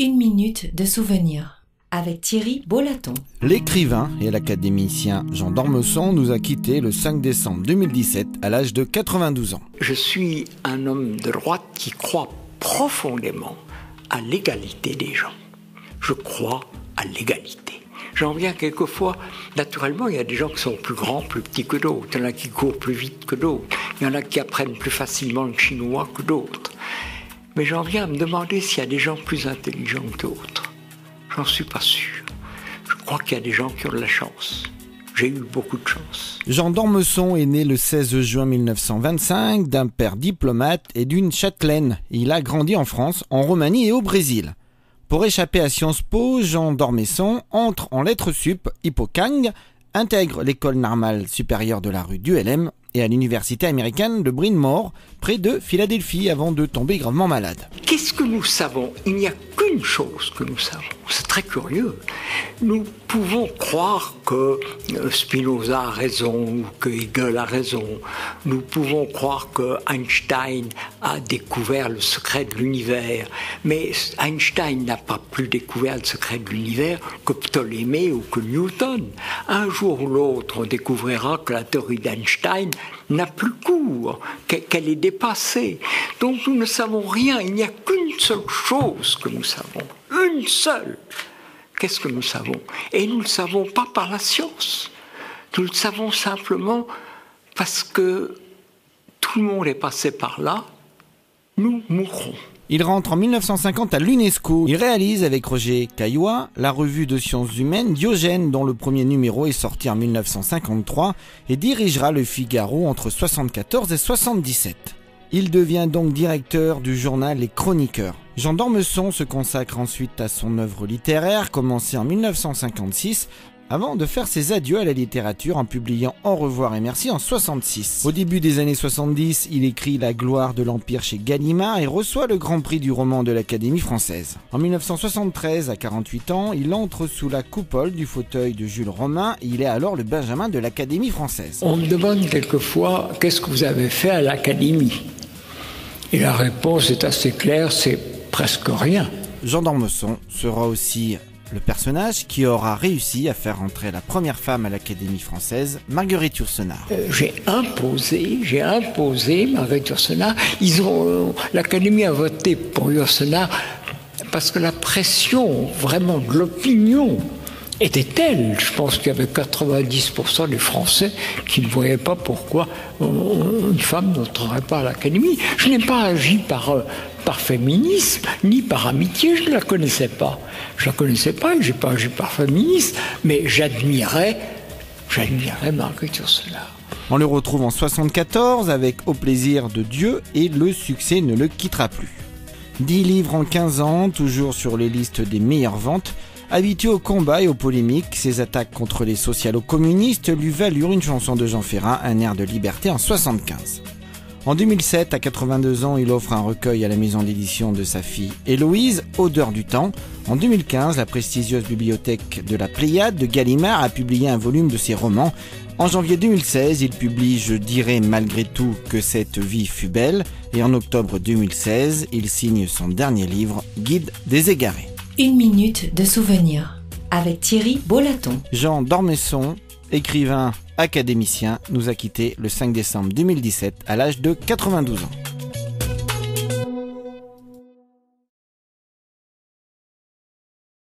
Une minute de souvenir avec Thierry Bollaton. L'écrivain et l'académicien Jean d'Ormesson nous a quittés le 5 décembre 2017 à l'âge de 92 ans. Je suis un homme de droite qui croit profondément à l'égalité des gens. Je crois à l'égalité. J'en viens quelquefois, naturellement, il y a des gens qui sont plus grands, plus petits que d'autres. Il y en a qui courent plus vite que d'autres. Il y en a qui apprennent plus facilement le chinois que d'autres. Mais j'en viens à me demander s'il y a des gens plus intelligents que d'autres. J'en suis pas sûr. Je crois qu'il y a des gens qui ont de la chance. J'ai eu beaucoup de chance. Jean d'Ormesson est né le 16 juin 1925 d'un père diplomate et d'une châtelaine. Il a grandi en France, en Roumanie et au Brésil. Pour échapper à Sciences Po, Jean d'Ormesson entre en lettres sup Hippocane, intègre l'école normale supérieure de la rue du LM et à l'université américaine de Bryn Mawr, près de Philadelphie, avant de tomber gravement malade. Qu'est-ce que nous savons? Il n'y a qu'une chose que nous savons. C'est très curieux. Nous pouvons croire que Spinoza a raison ou que Hegel a raison. Nous pouvons croire que Einstein a découvert le secret de l'univers. Mais Einstein n'a pas plus découvert le secret de l'univers que Ptolémée ou que Newton. Un jour ou l'autre, on découvrira que la théorie d'Einstein n'a plus cours, qu'elle est dépassée. Donc nous ne savons rien, il n'y a qu'une seule chose que nous savons, une seule. Qu'est-ce que nous savons? Et nous ne le savons pas par la science. Nous le savons simplement parce que tout le monde est passé par là, nous mourrons. Il rentre en 1950 à l'UNESCO. Il réalise avec Roger Caillois la revue de sciences humaines Diogène, dont le premier numéro est sorti en 1953, et dirigera le Figaro entre 74 et 77. Il devient donc directeur du journal Les Chroniqueurs. Jean d'Ormesson se consacre ensuite à son œuvre littéraire, commencée en 1956, avant de faire ses adieux à la littérature en publiant Au revoir et merci en 66. Au début des années 70, il écrit La gloire de l'Empire chez Gallimard et reçoit le Grand Prix du roman de l'Académie française. En 1973, à 48 ans, il entre sous la coupole du fauteuil de Jules Romain et il est alors le Benjamin de l'Académie française. On me demande quelquefois « Qu'est-ce que vous avez fait à l'Académie ?» Et la réponse est assez claire, c'est presque rien. Jean d'Ormesson sera aussi le personnage qui aura réussi à faire entrer la première femme à l'Académie française, Marguerite Yourcenar. J'ai imposé Marguerite Yourcenar. L'Académie a voté pour Yourcenar parce que la pression vraiment de l'opinion était telle. Je pense qu'il y avait 90% des Français qui ne voyaient pas pourquoi une femme n'entrerait pas à l'Académie. Je n'ai pas agi par féminisme, ni par amitié, je ne la connaissais pas. Je la connaissais pas et je n'ai pas agi par féminisme, mais j'admirais Marguerite Yourcenar. On le retrouve en 74 avec Au plaisir de Dieu et le succès ne le quittera plus. 10 livres en 15 ans, toujours sur les listes des meilleures ventes. Habitué au combat et aux polémiques, ses attaques contre les socialo-communistes lui valurent une chanson de Jean Ferrat, Un air de liberté en 75. En 2007, à 82 ans, il offre un recueil à la maison d'édition de sa fille Héloïse, Odeur du temps. En 2015, la prestigieuse bibliothèque de la Pléiade de Gallimard a publié un volume de ses romans. En janvier 2016, il publie Je dirais malgré tout que cette vie fut belle. Et en octobre 2016, il signe son dernier livre, Guide des égarés. Une minute de souvenir avec Thierry Bollaton. Jean d'Ormesson, écrivain académicien, nous a quittés le 5 décembre 2017 à l'âge de 92 ans.